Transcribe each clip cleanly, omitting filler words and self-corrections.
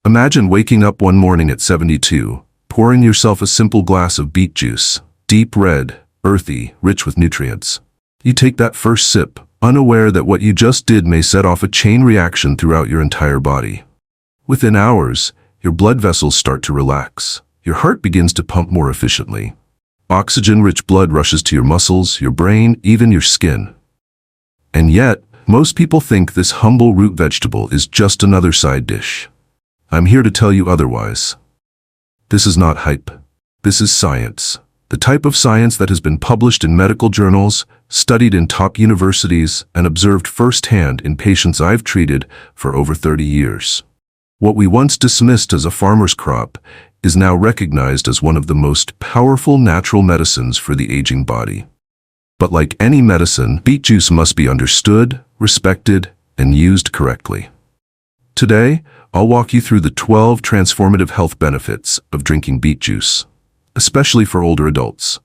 Imagine waking up one morning at 72, pouring yourself a simple glass of beet juice, deep red, earthy, rich with nutrients. You take that first sip, unaware that what you just did may set off a chain reaction throughout your entire body. Within hours, your blood vessels start to relax. Your heart begins to pump more efficiently. Oxygen-rich blood rushes to your muscles, your brain, even your skin. And yet, most people think this humble root vegetable is just another side dish. I'm here to tell you otherwise. This is not hype. This is science. The type of science that has been published in medical journals, studied in top universities, and observed firsthand in patients I've treated for over 30 years. What we once dismissed as a farmer's crop is now recognized as one of the most powerful natural medicines for the aging body. But like any medicine, beet juice must be understood, respected, and used correctly. Today, I'll walk you through the 12 transformative health benefits of drinking beet juice, especially for older adults.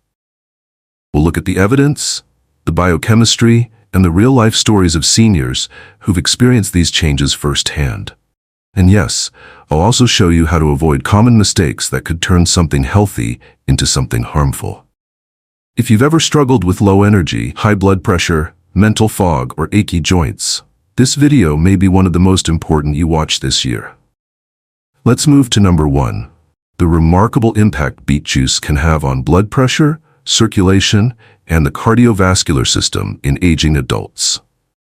We'll look at the evidence, the biochemistry, and the real-life stories of seniors who've experienced these changes firsthand. And yes, I'll also show you how to avoid common mistakes that could turn something healthy into something harmful. If you've ever struggled with low energy, high blood pressure, mental fog, or achy joints, this video may be one of the most important you watch this year. Let's move to number 1. The remarkable impact beet juice can have on blood pressure, circulation, and the cardiovascular system in aging adults.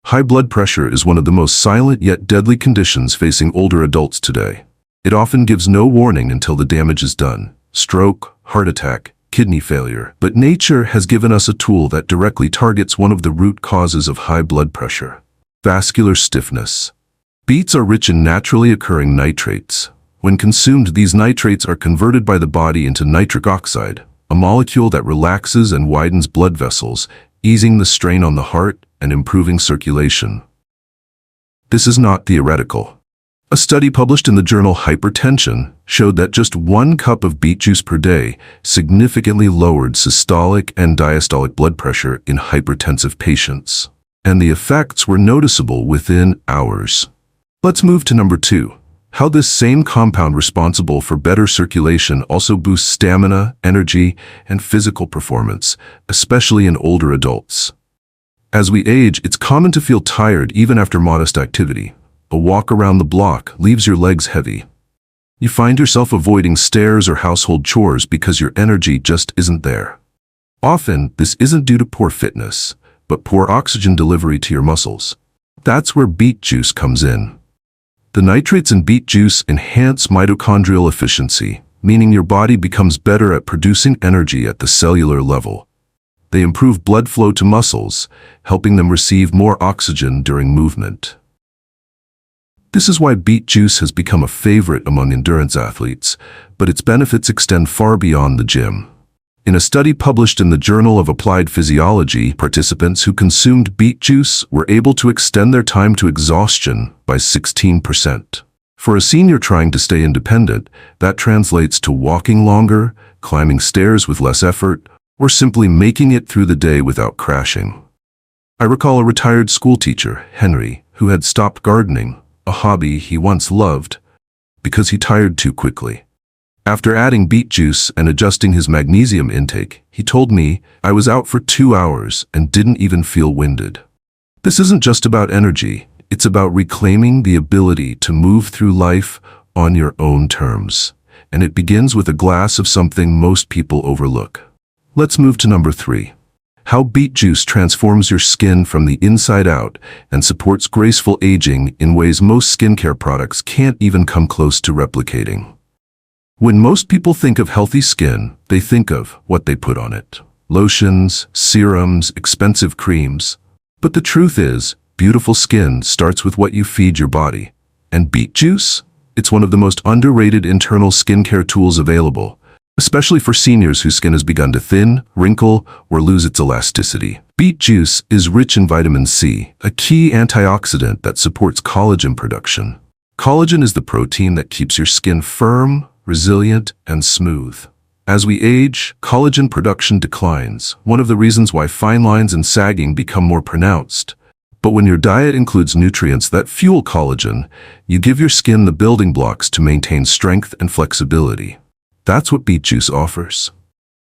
High blood pressure is one of the most silent yet deadly conditions facing older adults today. It often gives no warning until the damage is done: stroke, heart attack, kidney failure. But nature has given us a tool that directly targets one of the root causes of high blood pressure: vascular stiffness. Beets are rich in naturally occurring nitrates. When consumed, these nitrates are converted by the body into nitric oxide, a molecule that relaxes and widens blood vessels, easing the strain on the heart and improving circulation. This is not theoretical. A study published in the journal Hypertension showed that just 1 cup of beet juice per day significantly lowered systolic and diastolic blood pressure in hypertensive patients, and the effects were noticeable within hours. Let's move to number 2. How this same compound responsible for better circulation also boosts stamina, energy, and physical performance, especially in older adults. As we age, it's common to feel tired even after modest activity. A walk around the block leaves your legs heavy. You find yourself avoiding stairs or household chores because your energy just isn't there. Often, this isn't due to poor fitness, but poor oxygen delivery to your muscles. That's where beet juice comes in. The nitrates in beet juice enhance mitochondrial efficiency, meaning your body becomes better at producing energy at the cellular level. They improve blood flow to muscles, helping them receive more oxygen during movement. This is why beet juice has become a favorite among endurance athletes, but its benefits extend far beyond the gym. In a study published in the Journal of Applied Physiology, participants who consumed beet juice were able to extend their time to exhaustion by 16%. For a senior trying to stay independent, that translates to walking longer, climbing stairs with less effort, or simply making it through the day without crashing. I recall a retired schoolteacher, Henry, who had stopped gardening, a hobby he once loved, because he tired too quickly. After adding beet juice and adjusting his magnesium intake, he told me, "I was out for 2 hours and didn't even feel winded." This isn't just about energy, it's about reclaiming the ability to move through life on your own terms. And it begins with a glass of something most people overlook. Let's move to number 3. How beet juice transforms your skin from the inside out and supports graceful aging in ways most skincare products can't even come close to replicating. When most people think of healthy skin, they think of what they put on it: lotions, serums, expensive creams. But the truth is, beautiful skin starts with what you feed your body. And beet juice? It's one of the most underrated internal skincare tools available, especially for seniors whose skin has begun to thin, wrinkle, or lose its elasticity. Beet juice is rich in vitamin C, a key antioxidant that supports collagen production. Collagen is the protein that keeps your skin firm, resilient, and smooth. As we age, collagen production declines, one of the reasons why fine lines and sagging become more pronounced. But when your diet includes nutrients that fuel collagen, you give your skin the building blocks to maintain strength and flexibility. That's what beet juice offers.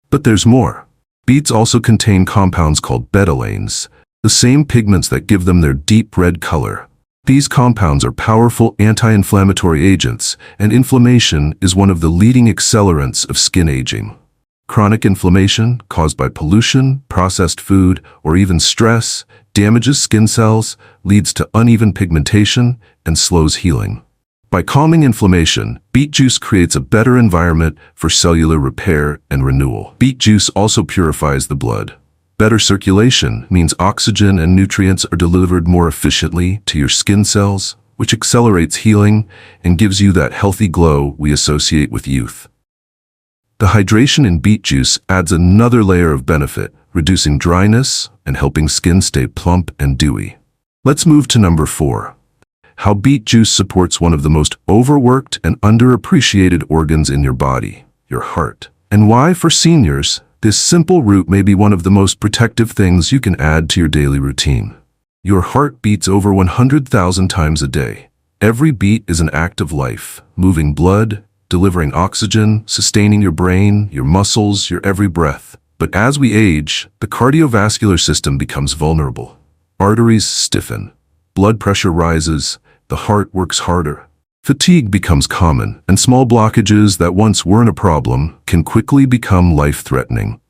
But there's more. Beets also contain compounds called betalains, the same pigments that give them their deep red color. These compounds are powerful anti-inflammatory agents, and inflammation is one of the leading accelerants of skin aging. Chronic inflammation, caused by pollution, processed food, or even stress, damages skin cells, leads to uneven pigmentation, and slows healing. By calming inflammation, beet juice creates a better environment for cellular repair and renewal. Beet juice also purifies the blood. Better circulation means oxygen and nutrients are delivered more efficiently to your skin cells, which accelerates healing and gives you that healthy glow we associate with youth. The hydration in beet juice adds another layer of benefit, reducing dryness and helping skin stay plump and dewy. Let's move to number 4. How beet juice supports one of the most overworked and underappreciated organs in your body, your heart. And why, for seniors, this simple root may be one of the most protective things you can add to your daily routine. Your heart beats over 100,000 times a day. Every beat is an act of life, moving blood, delivering oxygen, sustaining your brain, your muscles, your every breath. But as we age, the cardiovascular system becomes vulnerable. Arteries stiffen, blood pressure rises, the heart works harder. Fatigue becomes common, and small blockages that once weren't a problem can quickly become life-threatening.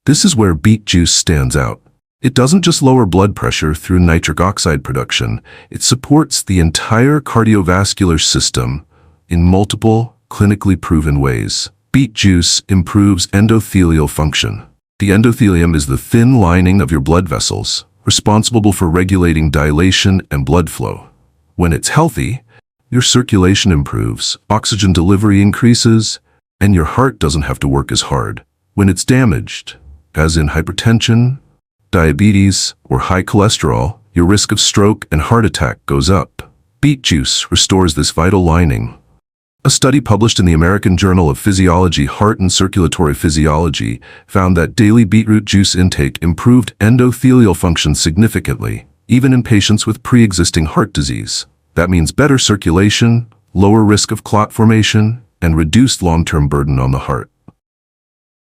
This is where beet juice stands out. It doesn't just lower blood pressure through nitric oxide production, it supports the entire cardiovascular system in multiple, clinically proven ways. Beet juice improves endothelial function. The endothelium is the thin lining of your blood vessels, responsible for regulating dilation and blood flow. When it's healthy, your circulation improves, oxygen delivery increases, and your heart doesn't have to work as hard. When it's damaged, as in hypertension, diabetes, or high cholesterol, your risk of stroke and heart attack goes up. Beet juice restores this vital lining. A study published in the American Journal of Physiology, Heart and Circulatory Physiology found that daily beetroot juice intake improved endothelial function significantly, even in patients with pre-existing heart disease. That means better circulation, lower risk of clot formation, and reduced long-term burden on the heart.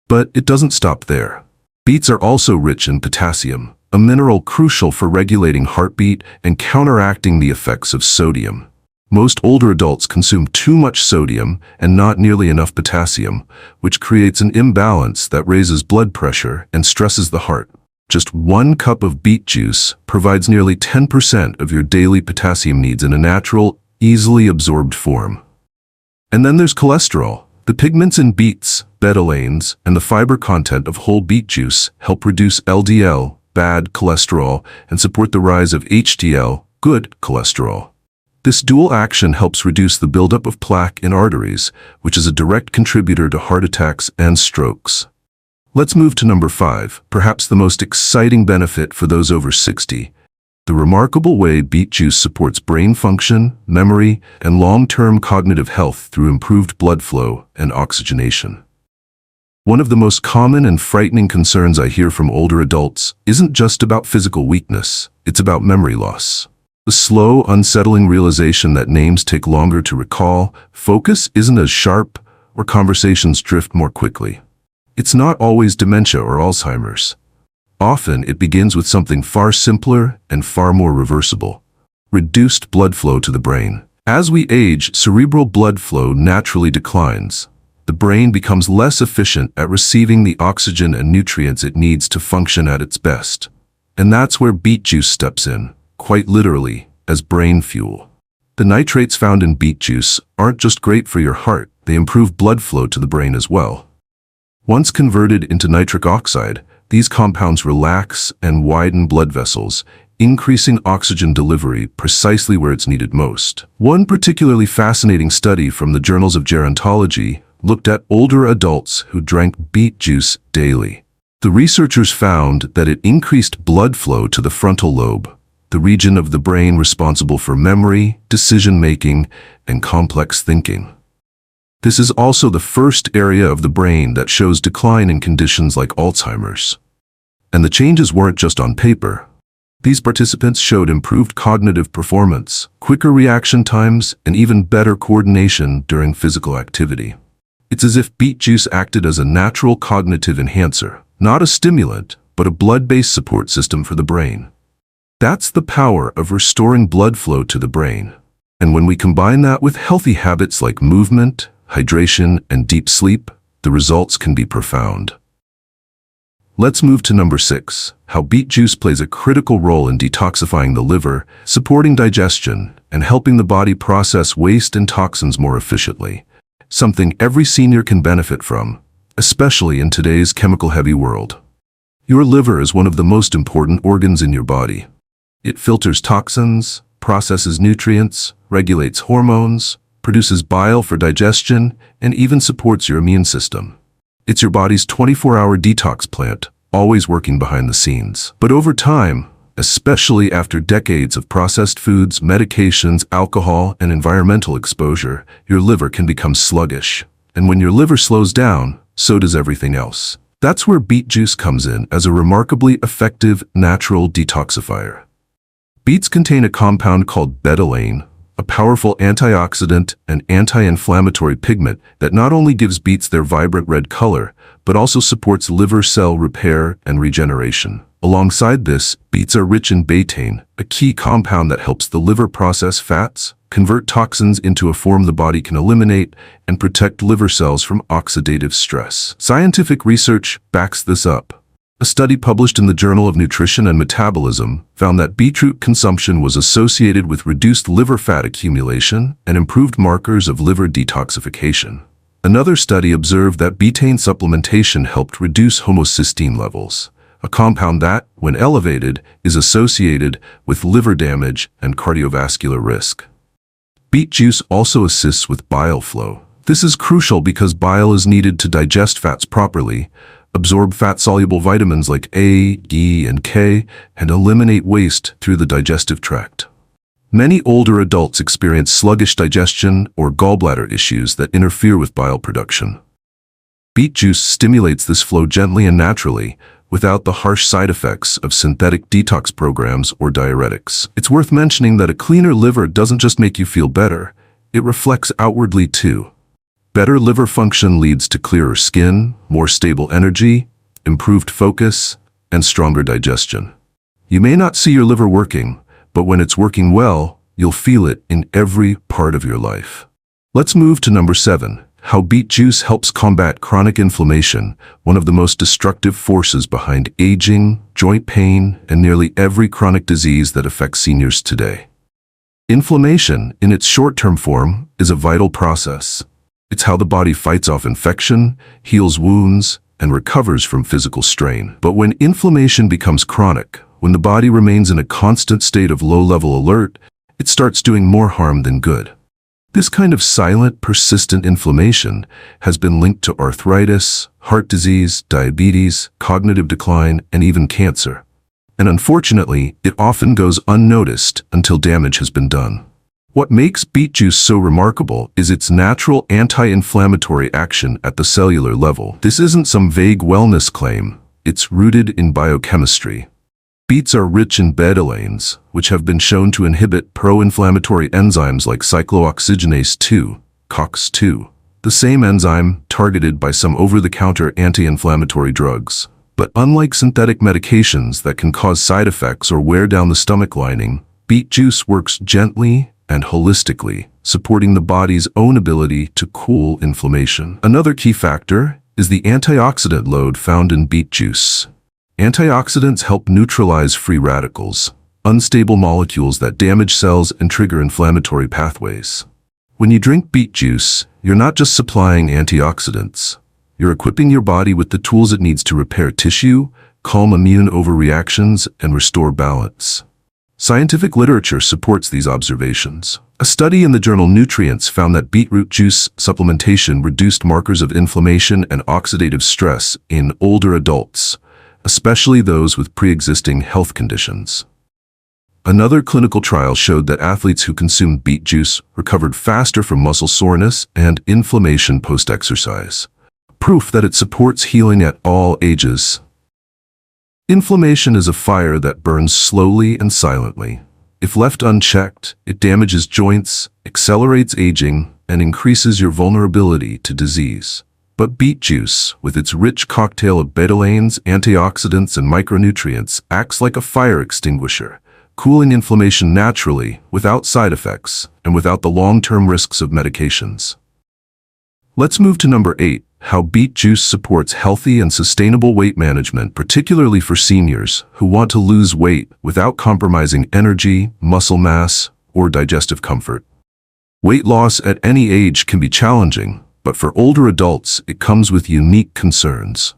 But it doesn't stop there. Beets are also rich in potassium, a mineral crucial for regulating heartbeat and counteracting the effects of sodium. Most older adults consume too much sodium and not nearly enough potassium, which creates an imbalance that raises blood pressure and stresses the heart. Just 1 cup of beet juice provides nearly 10% of your daily potassium needs in a natural, easily absorbed form. And then there's cholesterol. The pigments in beets, betalains, and the fiber content of whole beet juice help reduce LDL, bad cholesterol, and support the rise of HDL, good cholesterol. This dual action helps reduce the buildup of plaque in arteries, which is a direct contributor to heart attacks and strokes. Let's move to number 5, perhaps the most exciting benefit for those over 60, the remarkable way beet juice supports brain function, memory, and long-term cognitive health through improved blood flow and oxygenation. One of the most common and frightening concerns I hear from older adults isn't just about physical weakness, it's about memory loss. The slow, unsettling realization that names take longer to recall, focus isn't as sharp, or conversations drift more quickly. It's not always dementia or Alzheimer's. Often it begins with something far simpler and far more reversible: reduced blood flow to the brain. As we age, cerebral blood flow naturally declines. The brain becomes less efficient at receiving the oxygen and nutrients it needs to function at its best. And that's where beet juice steps in, quite literally, as brain fuel. The nitrates found in beet juice aren't just great for your heart, they improve blood flow to the brain as well. Once converted into nitric oxide, these compounds relax and widen blood vessels, increasing oxygen delivery precisely where it's needed most. One particularly fascinating study from the journals of gerontology looked at older adults who drank beet juice daily. The researchers found that it increased blood flow to the frontal lobe, the region of the brain responsible for memory, decision-making, and complex thinking. This is also the first area of the brain that shows decline in conditions like Alzheimer's. And the changes weren't just on paper. These participants showed improved cognitive performance, quicker reaction times, and even better coordination during physical activity. It's as if beet juice acted as a natural cognitive enhancer, not a stimulant, but a blood-based support system for the brain. That's the power of restoring blood flow to the brain. And when we combine that with healthy habits like movement, hydration, and deep sleep, the results can be profound. Let's move to number 6, how beet juice plays a critical role in detoxifying the liver, supporting digestion, and helping the body process waste and toxins more efficiently. Something every senior can benefit from, especially in today's chemical-heavy world. Your liver is one of the most important organs in your body. It filters toxins, processes nutrients, regulates hormones, produces bile for digestion, and even supports your immune system. It's your body's 24-hour detox plant, always working behind the scenes. But over time, especially after decades of processed foods, medications, alcohol, and environmental exposure, your liver can become sluggish. And when your liver slows down, so does everything else. That's where beet juice comes in as a remarkably effective natural detoxifier. Beets contain a compound called betalain, a powerful antioxidant and anti-inflammatory pigment that not only gives beets their vibrant red color, but also supports liver cell repair and regeneration. Alongside this, beets are rich in betaine, a key compound that helps the liver process fats, convert toxins into a form the body can eliminate, and protect liver cells from oxidative stress. Scientific research backs this up. A study published in the Journal of Nutrition and Metabolism found that beetroot consumption was associated with reduced liver fat accumulation and improved markers of liver detoxification. Another study observed that betaine supplementation helped reduce homocysteine levels, a compound that, when elevated, is associated with liver damage and cardiovascular risk. Beet juice also assists with bile flow. This is crucial because bile is needed to digest fats properly, absorb fat-soluble vitamins like A, E, and K, and eliminate waste through the digestive tract. Many older adults experience sluggish digestion or gallbladder issues that interfere with bile production. Beet juice stimulates this flow gently and naturally, without the harsh side effects of synthetic detox programs or diuretics. It's worth mentioning that a cleaner liver doesn't just make you feel better, it reflects outwardly too. Better liver function leads to clearer skin, more stable energy, improved focus, and stronger digestion. You may not see your liver working, but when it's working well, you'll feel it in every part of your life. Let's move to number 7, how beet juice helps combat chronic inflammation, one of the most destructive forces behind aging, joint pain, and nearly every chronic disease that affects seniors today. Inflammation, in its short-term form, is a vital process. It's how the body fights off infection, heals wounds, and recovers from physical strain. But when inflammation becomes chronic, when the body remains in a constant state of low-level alert, it starts doing more harm than good. This kind of silent, persistent inflammation has been linked to arthritis, heart disease, diabetes, cognitive decline, and even cancer. And unfortunately, it often goes unnoticed until damage has been done. What makes beet juice so remarkable is its natural anti-inflammatory action at the cellular level. This isn't some vague wellness claim. It's rooted in biochemistry. Beets are rich in betalains, which have been shown to inhibit pro-inflammatory enzymes like cyclooxygenase 2, COX-2, the same enzyme targeted by some over-the-counter anti-inflammatory drugs. But unlike synthetic medications that can cause side effects or wear down the stomach lining, beet juice works gently and holistically, supporting the body's own ability to cool inflammation. Another key factor is the antioxidant load found in beet juice. Antioxidants help neutralize free radicals, unstable molecules that damage cells and trigger inflammatory pathways. When you drink beet juice, you're not just supplying antioxidants. You're equipping your body with the tools it needs to repair tissue, calm immune overreactions, and restore balance. Scientific literature supports these observations. A study in the journal Nutrients found that beetroot juice supplementation reduced markers of inflammation and oxidative stress in older adults, especially those with pre-existing health conditions. Another clinical trial showed that athletes who consumed beet juice recovered faster from muscle soreness and inflammation post-exercise, proof that it supports healing at all ages. Inflammation is a fire that burns slowly and silently. If left unchecked, it damages joints, accelerates aging, and increases your vulnerability to disease. But beet juice, with its rich cocktail of betalains, antioxidants, and micronutrients, acts like a fire extinguisher, cooling inflammation naturally, without side effects, and without the long-term risks of medications. Let's move to number 8, how beet juice supports healthy and sustainable weight management, particularly for seniors who want to lose weight without compromising energy, muscle mass, or digestive comfort. Weight loss at any age can be challenging, but for older adults, it comes with unique concerns.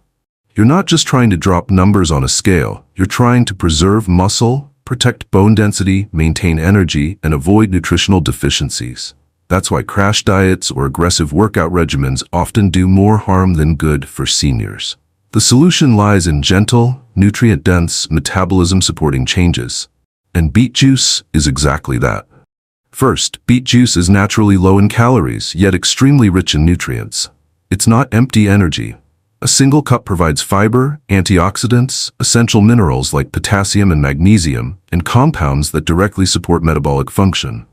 You're not just trying to drop numbers on a scale, you're trying to preserve muscle, protect bone density, maintain energy, and avoid nutritional deficiencies. That's why crash diets or aggressive workout regimens often do more harm than good for seniors. The solution lies in gentle, nutrient-dense, metabolism-supporting changes. And beet juice is exactly that. First, beet juice is naturally low in calories, yet extremely rich in nutrients. It's not empty energy. A single cup provides fiber, antioxidants, essential minerals like potassium and magnesium, and compounds that directly support metabolic function.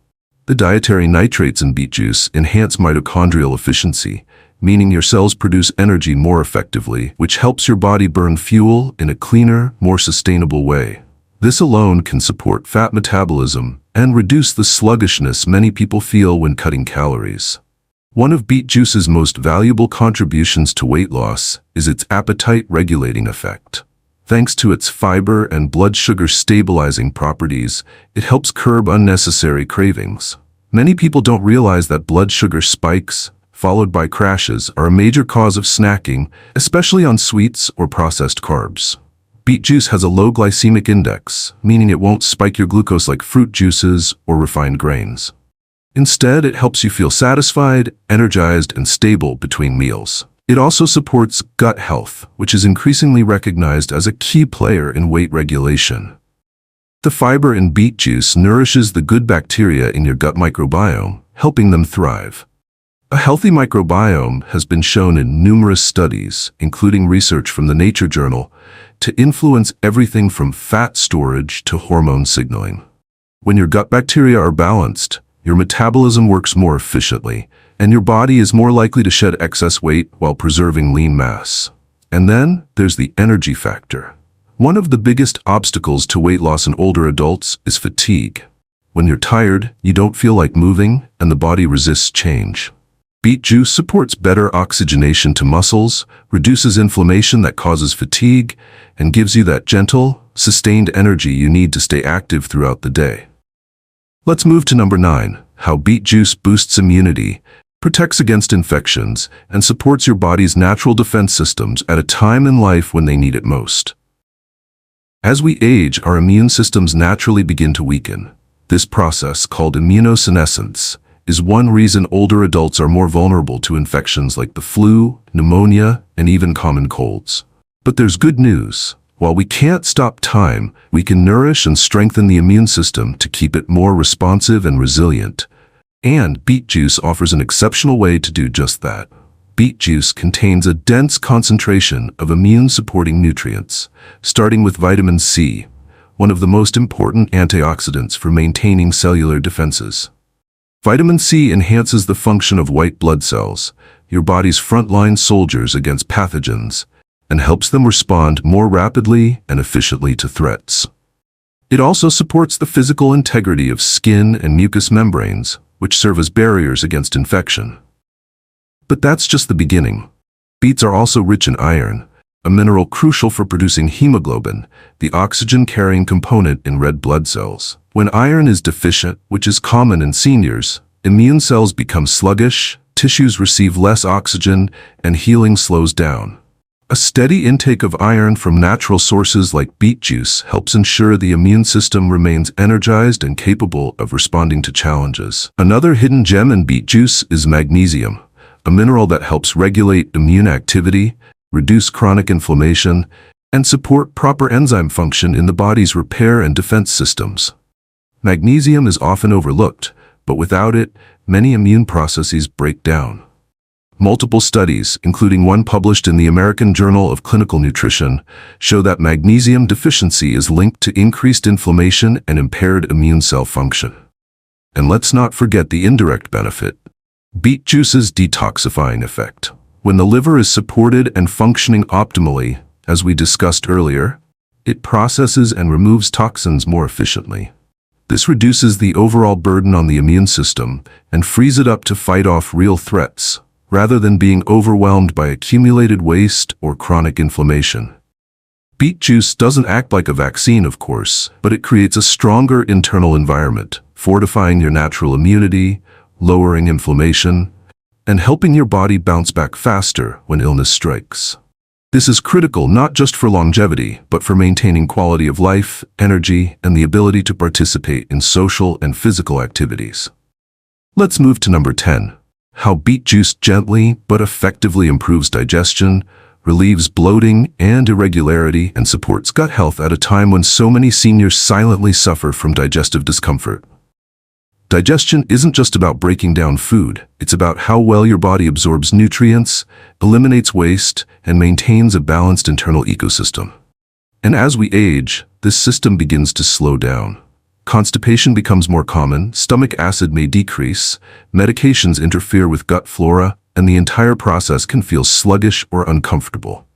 The dietary nitrates in beet juice enhance mitochondrial efficiency, meaning your cells produce energy more effectively, which helps your body burn fuel in a cleaner, more sustainable way. This alone can support fat metabolism and reduce the sluggishness many people feel when cutting calories. One of beet juice's most valuable contributions to weight loss is its appetite-regulating effect. Thanks to its fiber and blood sugar stabilizing properties, it helps curb unnecessary cravings. Many people don't realize that blood sugar spikes, followed by crashes, are a major cause of snacking, especially on sweets or processed carbs. Beet juice has a low glycemic index, meaning it won't spike your glucose like fruit juices or refined grains. Instead, it helps you feel satisfied, energized, and stable between meals. It also supports gut health, which is increasingly recognized as a key player in weight regulation. The fiber in beet juice nourishes the good bacteria in your gut microbiome, helping them thrive. A healthy microbiome has been shown in numerous studies, including research from the Nature Journal, to influence everything from fat storage to hormone signaling. When your gut bacteria are balanced, your metabolism works more efficiently, and your body is more likely to shed excess weight while preserving lean mass. And then there's the energy factor. One of the biggest obstacles to weight loss in older adults is fatigue. When you're tired, you don't feel like moving, and the body resists change. Beet juice supports better oxygenation to muscles, reduces inflammation that causes fatigue, and gives you that gentle, sustained energy you need to stay active throughout the day. Let's move to number 9, how beet juice boosts immunity, protects against infections, and supports your body's natural defense systems at a time in life when they need it most. As we age, our immune systems naturally begin to weaken. This process, called immunosenescence, is one reason older adults are more vulnerable to infections like the flu, pneumonia, and even common colds. But there's good news. While we can't stop time, we can nourish and strengthen the immune system to keep it more responsive and resilient. And beet juice offers an exceptional way to do just that. Beet juice contains a dense concentration of immune-supporting nutrients, starting with vitamin C, one of the most important antioxidants for maintaining cellular defenses. Vitamin C enhances the function of white blood cells, your body's frontline soldiers against pathogens, and helps them respond more rapidly and efficiently to threats. It also supports the physical integrity of skin and mucous membranes, which serve as barriers against infection. But that's just the beginning. Beets are also rich in iron, a mineral crucial for producing hemoglobin, the oxygen-carrying component in red blood cells. When iron is deficient, which is common in seniors, immune cells become sluggish, tissues receive less oxygen, and healing slows down. A steady intake of iron from natural sources like beet juice helps ensure the immune system remains energized and capable of responding to challenges. Another hidden gem in beet juice is magnesium, a mineral that helps regulate immune activity, reduce chronic inflammation, and support proper enzyme function in the body's repair and defense systems. Magnesium is often overlooked, but without it, many immune processes break down. Multiple studies, including one published in the American Journal of Clinical Nutrition, show that magnesium deficiency is linked to increased inflammation and impaired immune cell function. And let's not forget the indirect benefit: beet juice's detoxifying effect. When the liver is supported and functioning optimally, as we discussed earlier, it processes and removes toxins more efficiently. This reduces the overall burden on the immune system and frees it up to fight off real threats, rather than being overwhelmed by accumulated waste or chronic inflammation. Beet juice doesn't act like a vaccine, of course, but it creates a stronger internal environment, fortifying your natural immunity, lowering inflammation, and helping your body bounce back faster when illness strikes. This is critical not just for longevity, but for maintaining quality of life, energy, and the ability to participate in social and physical activities. Let's move to number 10. How beet juice gently but effectively improves digestion, relieves bloating and irregularity, and supports gut health at a time when so many seniors silently suffer from digestive discomfort. Digestion isn't just about breaking down food, it's about how well your body absorbs nutrients, eliminates waste, and maintains a balanced internal ecosystem. And as we age, this system begins to slow down. Constipation becomes more common, stomach acid may decrease, medications interfere with gut flora, and the entire process can feel sluggish or uncomfortable.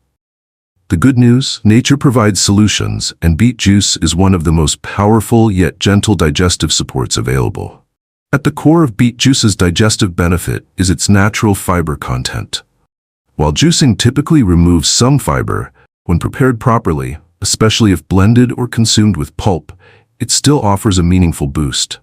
The good news: nature provides solutions, and beet juice is one of the most powerful yet gentle digestive supports available. At the core of beet juice's digestive benefit is its natural fiber content. While juicing typically removes some fiber, when prepared properly, especially if blended or consumed with pulp, it still offers a meaningful boost.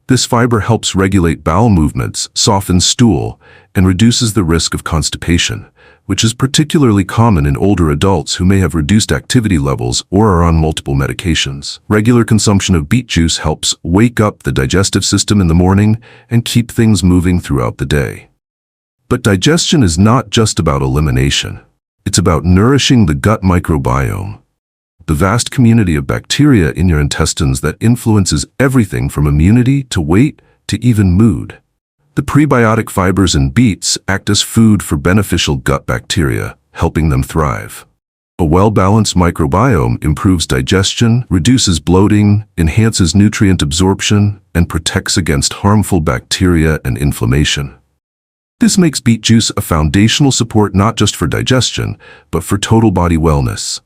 This fiber helps regulate bowel movements, softens stool, and reduces the risk of constipation, which is particularly common in older adults who may have reduced activity levels or are on multiple medications. Regular consumption of beet juice helps wake up the digestive system in the morning and keep things moving throughout the day. But digestion is not just about elimination. It's about nourishing the gut microbiome, the vast community of bacteria in your intestines that influences everything from immunity to weight to even mood. The prebiotic fibers in beets act as food for beneficial gut bacteria, helping them thrive. A well-balanced microbiome improves digestion, reduces bloating, enhances nutrient absorption, and protects against harmful bacteria and inflammation. This makes beet juice a foundational support not just for digestion, but for total body wellness.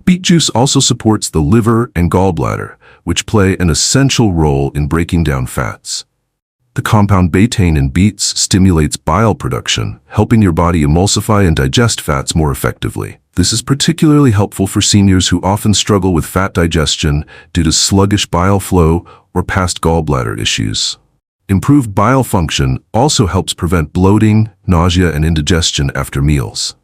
Beet juice also supports the liver and gallbladder, which play an essential role in breaking down fats. The compound betaine in beets stimulates bile production, helping your body emulsify and digest fats more effectively. This is particularly helpful for seniors who often struggle with fat digestion due to sluggish bile flow or past gallbladder issues. Improved bile function also helps prevent bloating, nausea, and indigestion after meals.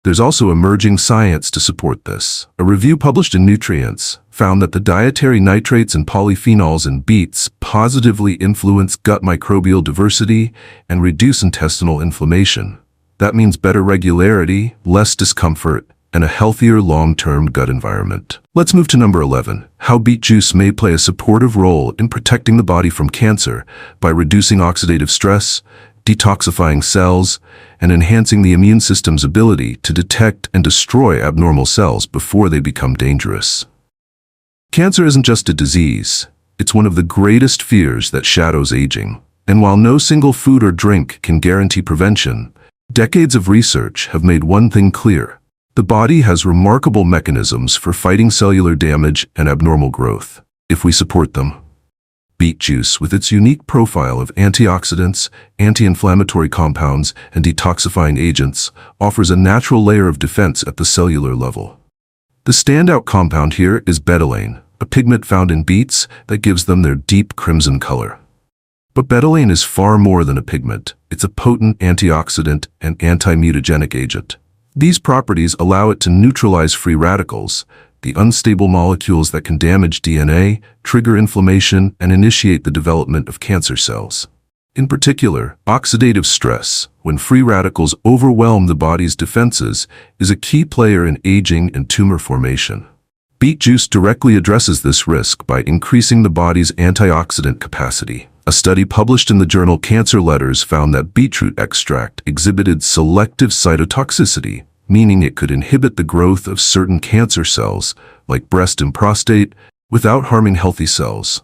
There's also emerging science to support this. A review published in Nutrients found that the dietary nitrates and polyphenols in beets positively influence gut microbial diversity and reduce intestinal inflammation. That means better regularity, less discomfort, and a healthier long-term gut environment. Let's move to number 11. How beet juice may play a supportive role in protecting the body from cancer by reducing oxidative stress, detoxifying cells, and enhancing the immune system's ability to detect and destroy abnormal cells before they become dangerous. Cancer isn't just a disease, it's one of the greatest fears that shadows aging. And while no single food or drink can guarantee prevention, decades of research have made one thing clear: the body has remarkable mechanisms for fighting cellular damage and abnormal growth, if we support them. Beet juice, with its unique profile of antioxidants, anti-inflammatory compounds, and detoxifying agents, offers a natural layer of defense at the cellular level. The standout compound here is betalain, a pigment found in beets that gives them their deep crimson color. But betalain is far more than a pigment. It's a potent antioxidant and anti-mutagenic agent. These properties allow it to neutralize free radicals, the unstable molecules that can damage DNA, trigger inflammation, and initiate the development of cancer cells. In particular, oxidative stress, when free radicals overwhelm the body's defenses, is a key player in aging and tumor formation. Beet juice directly addresses this risk by increasing the body's antioxidant capacity, a A study published in the journal Cancer Letters found that beetroot extract exhibited selective cytotoxicity, meaning it could inhibit the growth of certain cancer cells, like breast and prostate, without harming healthy cells.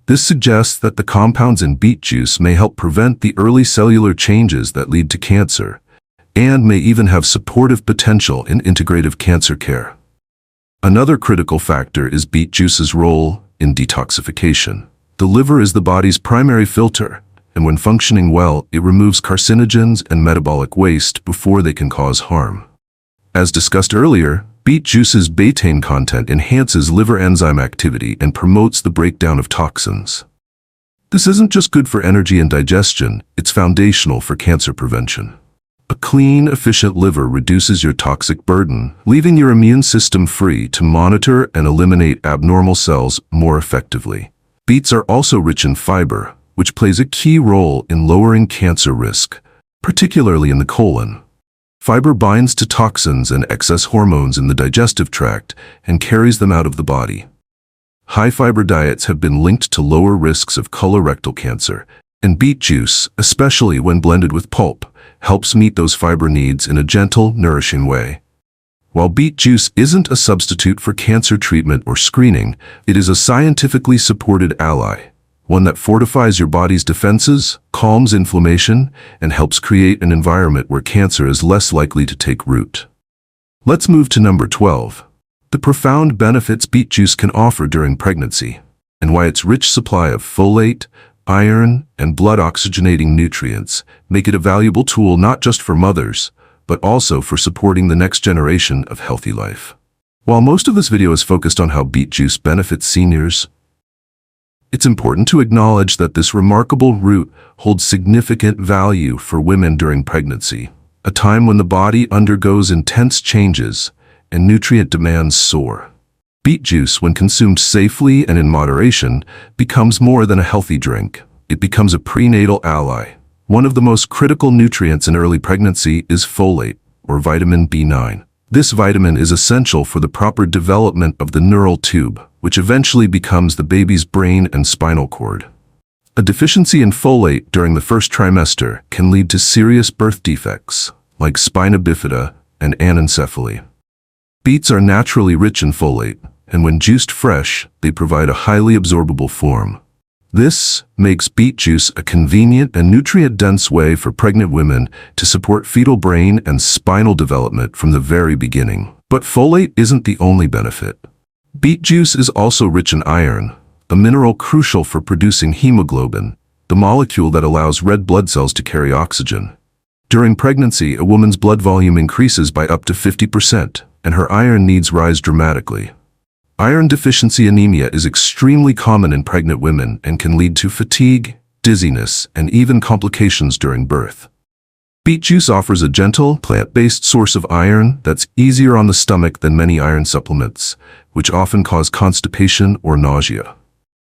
This suggests that the compounds in beet juice may help prevent the early cellular changes that lead to cancer, and may even have supportive potential in integrative cancer care. Another critical factor is beet juice's role in detoxification. The liver is the body's primary filter, and when functioning well, it removes carcinogens and metabolic waste before they can cause harm. As discussed earlier, beet juice's betaine content enhances liver enzyme activity and promotes the breakdown of toxins. This isn't just good for energy and digestion, it's foundational for cancer prevention. A clean, efficient liver reduces your toxic burden, leaving your immune system free to monitor and eliminate abnormal cells more effectively. Beets are also rich in fiber, which plays a key role in lowering cancer risk, particularly in the colon. Fiber binds to toxins and excess hormones in the digestive tract and carries them out of the body. High-fiber diets have been linked to lower risks of colorectal cancer, and beet juice, especially when blended with pulp, helps meet those fiber needs in a gentle, nourishing way. While beet juice isn't a substitute for cancer treatment or screening, it is a scientifically supported ally, one that fortifies your body's defenses, calms inflammation, and helps create an environment where cancer is less likely to take root. Let's move to number 12. The profound benefits beet juice can offer during pregnancy, and why its rich supply of folate, iron, and blood oxygenating nutrients make it a valuable tool not just for mothers, but also for supporting the next generation of healthy life. While most of this video is focused on how beet juice benefits seniors, it's important to acknowledge that this remarkable root holds significant value for women during pregnancy, a time when the body undergoes intense changes and nutrient demands soar. Beet juice, when consumed safely and in moderation, becomes more than a healthy drink. It becomes a prenatal ally. One of the most critical nutrients in early pregnancy is folate, or vitamin B9. This vitamin is essential for the proper development of the neural tube, which eventually becomes the baby's brain and spinal cord. A deficiency in folate during the first trimester can lead to serious birth defects, like spina bifida and anencephaly. Beets are naturally rich in folate, and when juiced fresh, they provide a highly absorbable form. This makes beet juice a convenient and nutrient-dense way for pregnant women to support fetal brain and spinal development from the very beginning. But folate isn't the only benefit. Beet juice is also rich in iron, a mineral crucial for producing hemoglobin, the molecule that allows red blood cells to carry oxygen. During pregnancy, a woman's blood volume increases by up to 50%, and her iron needs rise dramatically. Iron deficiency anemia is extremely common in pregnant women and can lead to fatigue, dizziness, and even complications during birth. Beet juice offers a gentle, plant-based source of iron that's easier on the stomach than many iron supplements, which often cause constipation or nausea.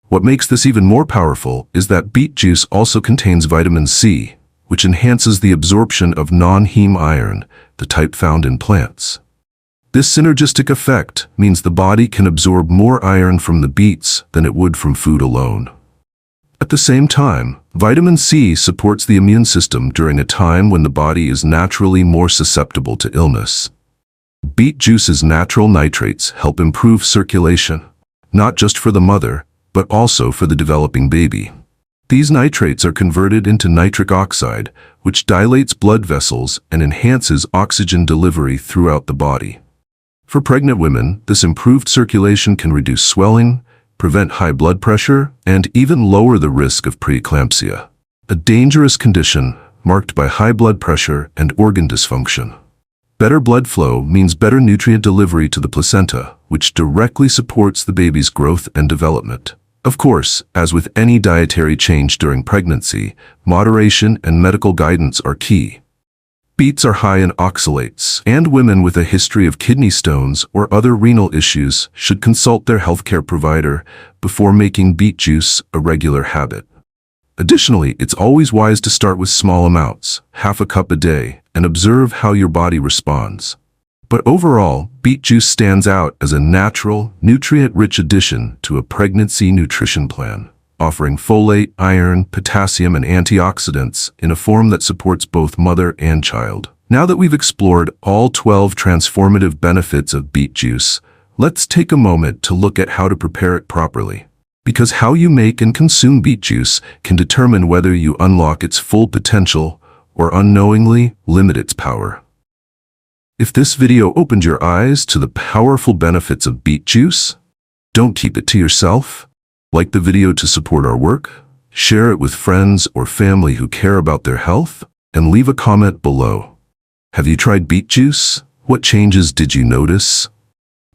What makes this even more powerful is that beet juice also contains vitamin C, which enhances the absorption of non-heme iron, the type found in plants. This synergistic effect means the body can absorb more iron from the beets than it would from food alone. At the same time, vitamin C supports the immune system during a time when the body is naturally more susceptible to illness. Beet juice's natural nitrates help improve circulation, not just for the mother, but also for the developing baby. These nitrates are converted into nitric oxide, which dilates blood vessels and enhances oxygen delivery throughout the body. For pregnant women, this improved circulation can reduce swelling, prevent high blood pressure, and even lower the risk of preeclampsia, a dangerous condition marked by high blood pressure and organ dysfunction. Better blood flow means better nutrient delivery to the placenta, which directly supports the baby's growth and development. Of course, as with any dietary change during pregnancy, moderation and medical guidance are key. Beets are high in oxalates, and women with a history of kidney stones or other renal issues should consult their healthcare provider before making beet juice a regular habit. Additionally, it's always wise to start with small amounts, half a cup a day, and observe how your body responds. But overall, beet juice stands out as a natural, nutrient-rich addition to a pregnancy nutrition plan. offering folate, iron, potassium, and antioxidants in a form that supports both mother and child. Now that we've explored all 12 transformative benefits of beet juice, let's take a moment to look at how to prepare it properly. Because how you make and consume beet juice can determine whether you unlock its full potential or unknowingly limit its power. If this video opened your eyes to the powerful benefits of beet juice, don't keep it to yourself. Like the video to support our work, share it with friends or family who care about their health, and leave a comment below. Have you tried beet juice? What changes did you notice?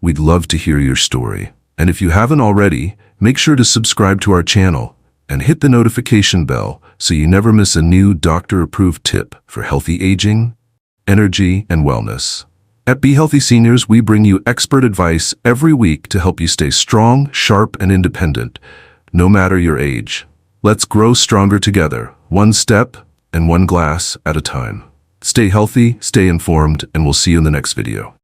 We'd love to hear your story. And if you haven't already, make sure to subscribe to our channel and hit the notification bell so you never miss a new doctor-approved tip for healthy aging, energy, and wellness. At Be Healthy Seniors, we bring you expert advice every week to help you stay strong, sharp, and independent, no matter your age. Let's grow stronger together, one step and one glass at a time. Stay healthy, stay informed, and we'll see you in the next video.